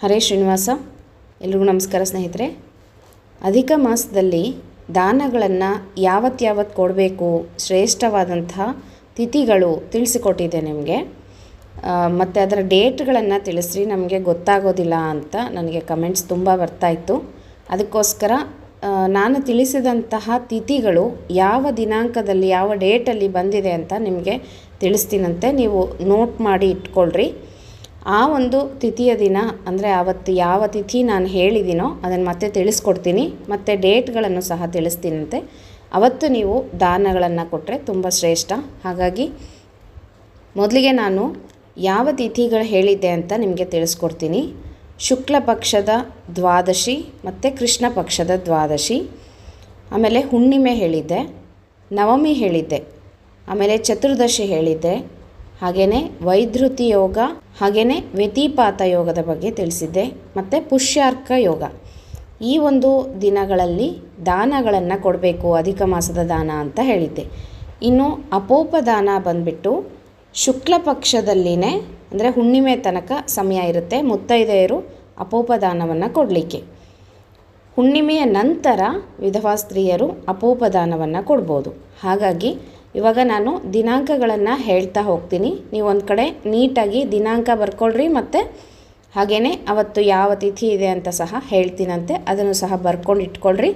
ಹರೇ ಶ್ರೀನಿವಾಸ. ಎಲ್ರಿಗೂ ನಮಸ್ಕಾರ ಸ್ನೇಹಿತರೆ. ಅಧಿಕ ಮಾಸದಲ್ಲಿ ದಾನಗಳನ್ನು ಯಾವತ್ತು ಕೊಡಬೇಕು, ಶ್ರೇಷ್ಠವಾದಂತಹ ತಿಥಿಗಳು ತಿಳಿಸಿಕೊಟ್ಟಿದ್ದೆ ನಿಮಗೆ. ಮತ್ತು ಅದರ ಡೇಟ್ಗಳನ್ನು ತಿಳಿಸ್ರಿ, ನಮಗೆ ಗೊತ್ತಾಗೋದಿಲ್ಲ ಅಂತ ನನಗೆ ಕಮೆಂಟ್ಸ್ ತುಂಬ ಬರ್ತಾಯಿತ್ತು. ಅದಕ್ಕೋಸ್ಕರ ನಾನು ತಿಳಿಸಿದಂತಹ ತಿಥಿಗಳು ಯಾವ ದಿನಾಂಕದಲ್ಲಿ ಯಾವ ಡೇಟಲ್ಲಿ ಬಂದಿದೆ ಅಂತ ನಿಮಗೆ ತಿಳಿಸ್ತೀನಂತೆ. ನೀವು ನೋಟ್ ಮಾಡಿ ಇಟ್ಕೊಳ್ರಿ. ಆ ಒಂದು ತಿಥಿಯ ದಿನ ಅಂದರೆ ಆವತ್ತು ಯಾವ ತಿಥಿ ನಾನು ಹೇಳಿದ್ದೀನೋ ಅದನ್ನು ಮತ್ತೆ ತಿಳಿಸ್ಕೊಡ್ತೀನಿ, ಮತ್ತು ಡೇಟ್ಗಳನ್ನು ಸಹ ತಿಳಿಸ್ತೀನಂತೆ. ಅವತ್ತು ನೀವು ದಾನಗಳನ್ನು ಕೊಟ್ಟರೆ ತುಂಬ ಶ್ರೇಷ್ಠ. ಹಾಗಾಗಿ ಮೊದಲಿಗೆ ನಾನು ಯಾವ ತಿಥಿಗಳು ಹೇಳಿದ್ದೆ ಅಂತ ನಿಮಗೆ ತಿಳಿಸ್ಕೊಡ್ತೀನಿ. ಶುಕ್ಲ ಪಕ್ಷದ ದ್ವಾದಶಿ ಮತ್ತು ಕೃಷ್ಣ ಪಕ್ಷದ ದ್ವಾದಶಿ, ಆಮೇಲೆ ಹುಣ್ಣಿಮೆ ಹೇಳಿದ್ದೆ, ನವಮಿ ಹೇಳಿದ್ದೆ, ಆಮೇಲೆ ಚತುರ್ದಶಿ ಹೇಳಿದ್ದೆ, ಹಾಗೆಯೇ ವೈಧೃತಿ ಯೋಗ, ಹಾಗೆಯೇ ವ್ಯತಿಪಾತ ಯೋಗದ ಬಗ್ಗೆ ತಿಳಿಸಿದ್ದೆ, ಮತ್ತು ಪುಷ್ಯಾರ್ಕ ಯೋಗ. ಈ ಒಂದು ದಿನಗಳಲ್ಲಿ ದಾನಗಳನ್ನು ಕೊಡಬೇಕು, ಅಧಿಕ ಮಾಸದ ದಾನ ಅಂತ ಹೇಳಿದ್ದೆ. ಇನ್ನು ಅಪೋಪದಾನ ಬಂದುಬಿಟ್ಟು ಶುಕ್ಲ ಪಕ್ಷದಲ್ಲಿನೇ ಅಂದರೆ ಹುಣ್ಣಿಮೆ ತನಕ ಸಮಯ ಇರುತ್ತೆ ಮುತ್ತೈದೆಯರು ಅಪೋಪದಾನವನ್ನು ಕೊಡಲಿಕ್ಕೆ. ಹುಣ್ಣಿಮೆಯ ನಂತರ ವಿಧವಾ ಸ್ತ್ರೀಯರು ಅಪೋಪದಾನವನ್ನು ಕೊಡ್ಬೋದು. ಹಾಗಾಗಿ ಇವಾಗ ನಾನು ದಿನಾಂಕಗಳನ್ನು ಹೇಳ್ತಾ ಹೋಗ್ತೀನಿ. ನೀವು ಒಂದು ಕಡೆ ನೀಟಾಗಿ ದಿನಾಂಕ ಬರ್ಕೊಳ್ರಿ, ಮತ್ತು ಹಾಗೆಯೇ ಅವತ್ತು ಯಾವ ತಿಥಿ ಇದೆ ಅಂತ ಸಹ ಹೇಳ್ತೀನಂತೆ, ಅದನ್ನು ಸಹ ಬರ್ಕೊಂಡು ಇಟ್ಕೊಳ್ರಿ.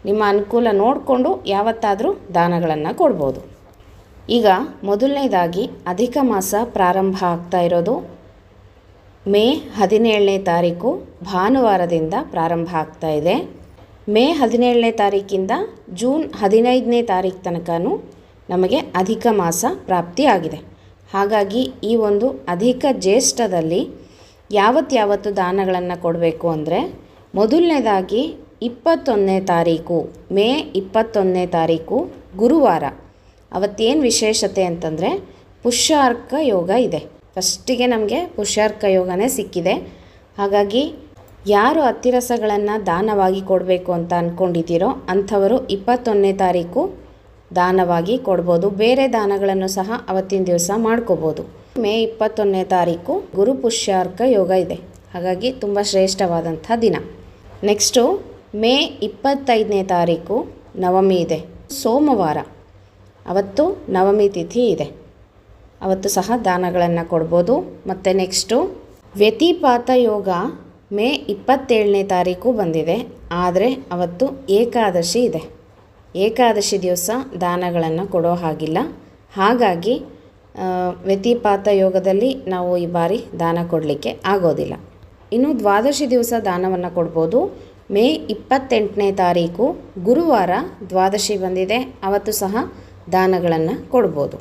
ನಿಮ್ಮ ಅನುಕೂಲ ನೋಡಿಕೊಂಡು ಯಾವತ್ತಾದರೂ ದಾನಗಳನ್ನು ಕೊಡ್ಬೋದು. ಈಗ ಮೊದಲನೇದಾಗಿ ಅಧಿಕ ಮಾಸ ಪ್ರಾರಂಭ ಆಗ್ತಾ ಇರೋದು ಮೇ 17ನೇ ತಾರೀಕು ಭಾನುವಾರದಿಂದ ಪ್ರಾರಂಭ ಆಗ್ತಾ ಇದೆ. ಮೇ 17ನೇ ತಾರೀಕಿಂದ ಜೂನ್ 15ನೇ ತಾರೀಕು ತನಕನೂ ನಮಗೆ ಅಧಿಕ ಮಾಸ ಪ್ರಾಪ್ತಿಯಾಗಿದೆ. ಹಾಗಾಗಿ ಈ ಒಂದು ಅಧಿಕ ಜ್ಯೇಷ್ಠದಲ್ಲಿ ಯಾವತ್ತು ದಾನಗಳನ್ನು ಕೊಡಬೇಕು ಅಂದರೆ, ಮೊದಲನೇದಾಗಿ 21ನೇ ತಾರೀಕು ಮೇ 21ನೇ ತಾರೀಕು ಗುರುವಾರ. ಅವತ್ತೇನು ವಿಶೇಷತೆ ಅಂತಂದರೆ ಪುಷ್ಯಾರ್ಕ ಯೋಗ ಇದೆ. ಫಸ್ಟಿಗೆ ನಮಗೆ ಪುಷ್ಯಾರ್ಕ ಯೋಗನೇ ಸಿಕ್ಕಿದೆ. ಹಾಗಾಗಿ ಯಾರು ಅತ್ತಿರಸಗಳನ್ನು ದಾನವಾಗಿ ಕೊಡಬೇಕು ಅಂತ ಅಂದ್ಕೊಂಡಿದ್ದೀರೋ ಅಂಥವರು 21ನೇ ತಾರೀಕು ದಾನವಾಗಿ ಕೊಡ್ಬೋದು. ಬೇರೆ ದಾನಗಳನ್ನು ಸಹ ಅವತ್ತಿನ ದಿವಸ ಮಾಡ್ಕೋಬೋದು. ಮೇ 21ನೇ ತಾರೀಕು ಗುರು ಪುಷ್ಯಾರ್ಕ ಯೋಗ ಇದೆ. ಹಾಗಾಗಿ ತುಂಬ ಶ್ರೇಷ್ಠವಾದಂಥ ದಿನ. ನೆಕ್ಸ್ಟು ಮೇ 25ನೇ ತಾರೀಕು ನವಮಿ ಇದೆ, ಸೋಮವಾರ. ಅವತ್ತು ನವಮಿ ತಿಥಿ ಇದೆ, ಅವತ್ತು ಸಹ ದಾನಗಳನ್ನು ಕೊಡ್ಬೋದು. ಮತ್ತು ನೆಕ್ಸ್ಟು ವ್ಯತಿಪಾತ ಯೋಗ ಮೇ 27ನೇ ತಾರೀಕು ಬಂದಿದೆ, ಆದರೆ ಅವತ್ತು ಏಕಾದಶಿ ಇದೆ. ಏಕಾದಶಿ ದಿವಸ ದಾನಗಳನ್ನು ಕೊಡೋ ಹಾಗಿಲ್ಲ. ಹಾಗಾಗಿ ವ್ಯತಿಪಾತ ಯೋಗದಲ್ಲಿ ನಾವು ಈ ಬಾರಿ ದಾನ ಕೊಡಲಿಕ್ಕೆ ಆಗೋದಿಲ್ಲ. ಇನ್ನು ದ್ವಾದಶಿ ದಿವಸ ದಾನವನ್ನು ಕೊಡ್ಬೋದು. ಮೇ 28ನೇ ತಾರೀಕು ಗುರುವಾರ ದ್ವಾದಶಿ ಬಂದಿದೆ, ಅವತ್ತು ಸಹ ದಾನಗಳನ್ನು ಕೊಡ್ಬೋದು.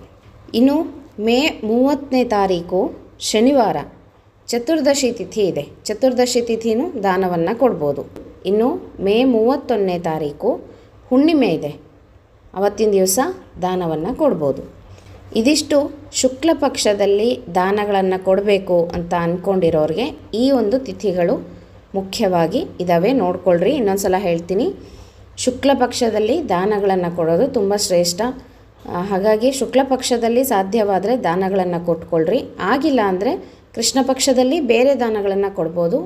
ಇನ್ನು ಮೇ 30ನೇ ತಾರೀಕು ಶನಿವಾರ ಚತುರ್ದಶಿ ತಿಥಿ ಇದೆ, ಚತುರ್ದಶಿ ತಿಥಿನೂ ದಾನವನ್ನು ಕೊಡ್ಬೋದು. ಇನ್ನು ಮೇ 31ನೇ ತಾರೀಕು ಹುಣ್ಣಿಮೆ ಇದೆ, ಅವತ್ತಿನ ದಿವಸ ದಾನವನ್ನು ಕೊಡ್ಬೋದು. ಇದಿಷ್ಟು ಶುಕ್ಲ ಪಕ್ಷದಲ್ಲಿ ದಾನಗಳನ್ನು ಕೊಡಬೇಕು ಅಂತ ಅಂದ್ಕೊಂಡಿರೋರಿಗೆ ಈ ಒಂದು ತಿಥಿಗಳು ಮುಖ್ಯವಾಗಿ ಇದ್ದಾವೆ, ನೋಡ್ಕೊಳ್ರಿ. ಇನ್ನೊಂದು ಸಲ ಹೇಳ್ತೀನಿ, ಶುಕ್ಲ ಪಕ್ಷದಲ್ಲಿ ದಾನಗಳನ್ನು ಕೊಡೋದು ತುಂಬ ಶ್ರೇಷ್ಠ. ಹಾಗಾಗಿ ಶುಕ್ಲ ಪಕ್ಷದಲ್ಲಿ ಸಾಧ್ಯವಾದರೆ ದಾನಗಳನ್ನು ಕೊಟ್ಕೊಳ್ರಿ. ಆಗಿಲ್ಲ ಅಂದರೆ ಕೃಷ್ಣ ಪಕ್ಷದಲ್ಲಿ ಬೇರೆ ದಾನಗಳನ್ನು ಕೊಡ್ಬೋದು.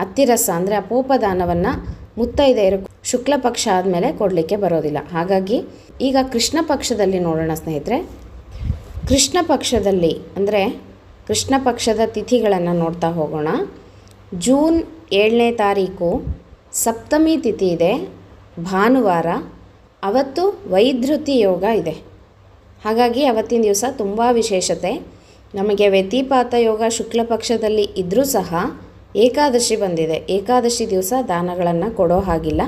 ಅತ್ತಿರಸ ಅಂದರೆ ಅಪೋಪದಾನವನ್ನು ಮುತ್ತೈದೆಯರು ಶುಕ್ಲ ಪಕ್ಷ ಆದಮೇಲೆ ಕೊಡಲಿಕ್ಕೆ ಬರೋದಿಲ್ಲ. ಹಾಗಾಗಿ ಈಗ ಕೃಷ್ಣ ಪಕ್ಷದಲ್ಲಿ ನೋಡೋಣ ಸ್ನೇಹಿತರೆ. ಕೃಷ್ಣ ಪಕ್ಷದಲ್ಲಿ ಅಂದರೆ ಕೃಷ್ಣ ಪಕ್ಷದ ತಿಥಿಗಳನ್ನು ನೋಡ್ತಾ ಹೋಗೋಣ. ಜೂನ್ 7ನೇ ತಾರೀಕು ಸಪ್ತಮಿ ತಿಥಿ ಇದೆ, ಭಾನುವಾರ. ಅವತ್ತು ವೈಧೃತಿ ಯೋಗ ಇದೆ. ಹಾಗಾಗಿ ಅವತ್ತಿನ ದಿವಸ ತುಂಬ ವಿಶೇಷತೆ. ನಮಗೆ ವ್ಯತಿಪಾತ ಯೋಗ ಶುಕ್ಲ ಪಕ್ಷದಲ್ಲಿ ಇದ್ದರೂ ಸಹ ಏಕಾದಶಿ ಬಂದಿದೆ, ಏಕಾದಶಿ ದಿವಸ ದಾನಗಳನ್ನು ಕೊಡೋ ಹಾಗಿಲ್ಲ.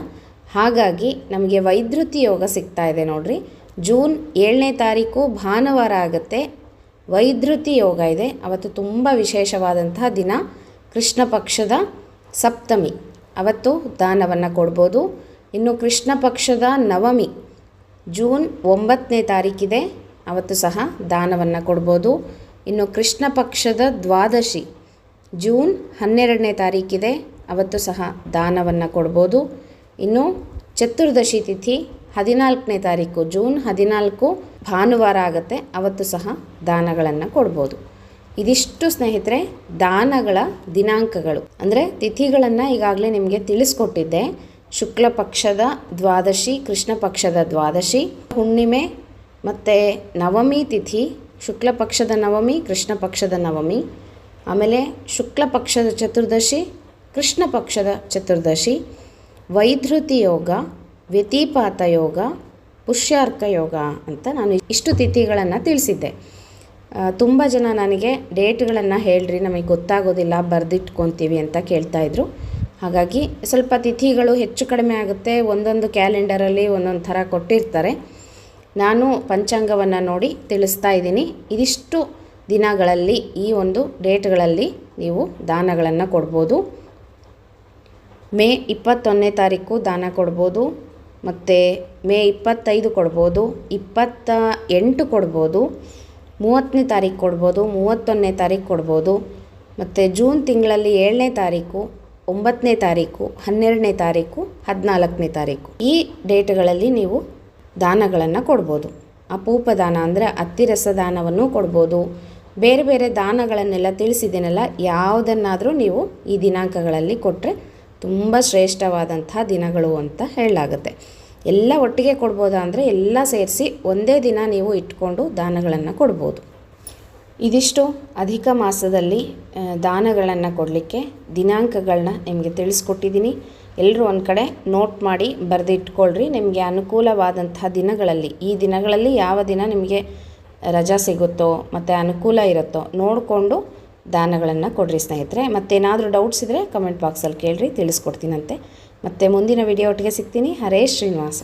ಹಾಗಾಗಿ ನಮಗೆ ವೈಧೃತಿ ಯೋಗ ಸಿಗ್ತಾ ಇದೆ ನೋಡ್ರಿ. ಜೂನ್ 7ನೇ ತಾರೀಕು ಭಾನುವಾರ ಆಗುತ್ತೆ, ವೈಧೃತಿ ಯೋಗ ಇದೆ. ಅವತ್ತು ತುಂಬ ವಿಶೇಷವಾದಂತಹ ದಿನ, ಕೃಷ್ಣ ಪಕ್ಷದ ಸಪ್ತಮಿ. ಅವತ್ತು ದಾನವನ್ನು ಕೊಡ್ಬೋದು. ಇನ್ನು ಕೃಷ್ಣ ಪಕ್ಷದ ನವಮಿ ಜೂನ್ 9ನೇ ತಾರೀಕಿದೆ, ಅವತ್ತು ಸಹ ದಾನವನ್ನು ಕೊಡ್ಬೋದು. ಇನ್ನು ಕೃಷ್ಣ ಪಕ್ಷದ ದ್ವಾದಶಿ ಜೂನ್ 12ನೇ ತಾರೀಕಿದೆ, ಅವತ್ತು ಸಹ ದಾನವನ್ನು ಕೊಡ್ಬೋದು. ಇನ್ನು ಚತುರ್ದಶಿ ತಿಥಿ 14ನೇ ತಾರೀಕು ಜೂನ್ 14 ಭಾನುವಾರ ಆಗುತ್ತೆ, ಅವತ್ತು ಸಹ ದಾನಗಳನ್ನು ಕೊಡ್ಬೋದು. ಇದಿಷ್ಟು ಸ್ನೇಹಿತರೆ ದಾನಗಳ ದಿನಾಂಕಗಳು, ಅಂದರೆ ತಿಥಿಗಳನ್ನು ಈಗಾಗಲೇ ನಿಮಗೆ ತಿಳಿಸ್ಕೊಟ್ಟಿದ್ದೆ. ಶುಕ್ಲ ಪಕ್ಷದ ದ್ವಾದಶಿ, ಕೃಷ್ಣ ಪಕ್ಷದ ದ್ವಾದಶಿ, ಹುಣ್ಣಿಮೆ ಮತ್ತು ನವಮಿ ತಿಥಿ, ಶುಕ್ಲ ಪಕ್ಷದ ನವಮಿ, ಕೃಷ್ಣ ಪಕ್ಷದ ನವಮಿ, ಆಮೇಲೆ ಶುಕ್ಲ ಪಕ್ಷದ ಚತುರ್ದಶಿ, ಕೃಷ್ಣ ಪಕ್ಷದ ಚತುರ್ದಶಿ, ವೈಧೃತಿ ಯೋಗ, ವ್ಯತಿಪಾತ ಯೋಗ, ಪುಷ್ಯಾರ್ಕ ಯೋಗ ಅಂತ ನಾನು ಇಷ್ಟು ತಿಥಿಗಳನ್ನು ತಿಳಿಸಿದ್ದೆ. ತುಂಬ ಜನ ನನಗೆ ಡೇಟ್ಗಳನ್ನು ಹೇಳ್ರಿ, ನಮಗೆ ಗೊತ್ತಾಗೋದಿಲ್ಲ, ಬರೆದಿಟ್ಕೊತೀವಿ ಅಂತ ಕೇಳ್ತಾಯಿದ್ರು. ಹಾಗಾಗಿ ಸ್ವಲ್ಪ ತಿಥಿಗಳು ಹೆಚ್ಚು ಕಡಿಮೆ ಆಗುತ್ತೆ. ಒಂದೊಂದು ಕ್ಯಾಲೆಂಡರಲ್ಲಿ ಒಂದೊಂದು ಥರ ಕೊಟ್ಟಿರ್ತಾರೆ. ನಾನು ಪಂಚಾಂಗವನ್ನು ನೋಡಿ ತಿಳಿಸ್ತಾ ಇದ್ದೀನಿ. ಇದಿಷ್ಟು ದಿನಗಳಲ್ಲಿ, ಈ ಒಂದು ಡೇಟ್ಗಳಲ್ಲಿ ನೀವು ದಾನಗಳನ್ನು ಕೊಡ್ಬೋದು. ಮೇ 21ನೇ ತಾರೀಕು ದಾನ ಕೊಡ್ಬೋದು, ಮತ್ತು ಮೇ 25 ಕೊಡ್ಬೋದು, 28 ಕೊಡ್ಬೋದು, 30ನೇ ತಾರೀಕು ಕೊಡ್ಬೋದು, 31ನೇ ತಾರೀಕು ಕೊಡ್ಬೋದು, ಮತ್ತು ಜೂನ್ ತಿಂಗಳಲ್ಲಿ 7ನೇ ತಾರೀಕು, 9ನೇ ತಾರೀಕು, 12ನೇ ತಾರೀಕು, 14ನೇ ತಾರೀಕು ಈ ಡೇಟ್ಗಳಲ್ಲಿ ನೀವು ದಾನಗಳನ್ನು ಕೊಡ್ಬೋದು. ಅಪೂಪ ದಾನ ಅಂದರೆ ಅತ್ತಿರಸ ದಾನವನ್ನು ಕೊಡ್ಬೋದು. ಬೇರೆ ಬೇರೆ ದಾನಗಳನ್ನೆಲ್ಲ ತಿಳಿಸಿದ್ದೀನಲ್ಲ, ಯಾವುದನ್ನಾದರೂ ನೀವು ಈ ದಿನಾಂಕಗಳಲ್ಲಿ ಕೊಟ್ಟರೆ ತುಂಬ ಶ್ರೇಷ್ಠವಾದಂಥ ದಿನಗಳು ಅಂತ ಹೇಳಲಾಗುತ್ತೆ. ಎಲ್ಲ ಒಟ್ಟಿಗೆ ಕೊಡ್ಬೋದಾ ಅಂದರೆ ಎಲ್ಲ ಸೇರಿಸಿ ಒಂದೇ ದಿನ ನೀವು ಇಟ್ಕೊಂಡು ದಾನಗಳನ್ನು ಕೊಡ್ಬೋದು. ಇದಿಷ್ಟು ಅಧಿಕ ಮಾಸದಲ್ಲಿ ದಾನಗಳನ್ನು ಕೊಡಲಿಕ್ಕೆ ದಿನಾಂಕಗಳನ್ನ ನಿಮಗೆ ತಿಳಿಸ್ಕೊಟ್ಟಿದ್ದೀನಿ. ಎಲ್ಲರೂ ಒಂದು ಕಡೆ ನೋಟ್ ಮಾಡಿ ಬರೆದಿಟ್ಕೊಳ್ರಿ. ನಿಮಗೆ ಅನುಕೂಲವಾದಂತಹ ದಿನಗಳಲ್ಲಿ, ಈ ದಿನಗಳಲ್ಲಿ ಯಾವ ದಿನ ನಿಮಗೆ ರಜಾ ಸಿಗುತ್ತೋ ಮತ್ತು ಅನುಕೂಲ ಇರುತ್ತೋ ನೋಡಿಕೊಂಡು ದಾನಗಳನ್ನು ಕೊಡ್ರಿ ಸ್ನೇಹಿತರೆ. ಮತ್ತೇನಾದರೂ ಡೌಟ್ಸ್ ಇದ್ದರೆ ಕಮೆಂಟ್ ಬಾಕ್ಸಲ್ಲಿ ಕೇಳ್ರಿ, ತಿಳಿಸ್ಕೊಡ್ತೀನಂತೆ. ಮತ್ತು ಮುಂದಿನ ವಿಡಿಯೋ ಒಟ್ಟಿಗೆ ಸಿಗ್ತೀನಿ. ಹರೇ ಶ್ರೀನಿವಾಸ.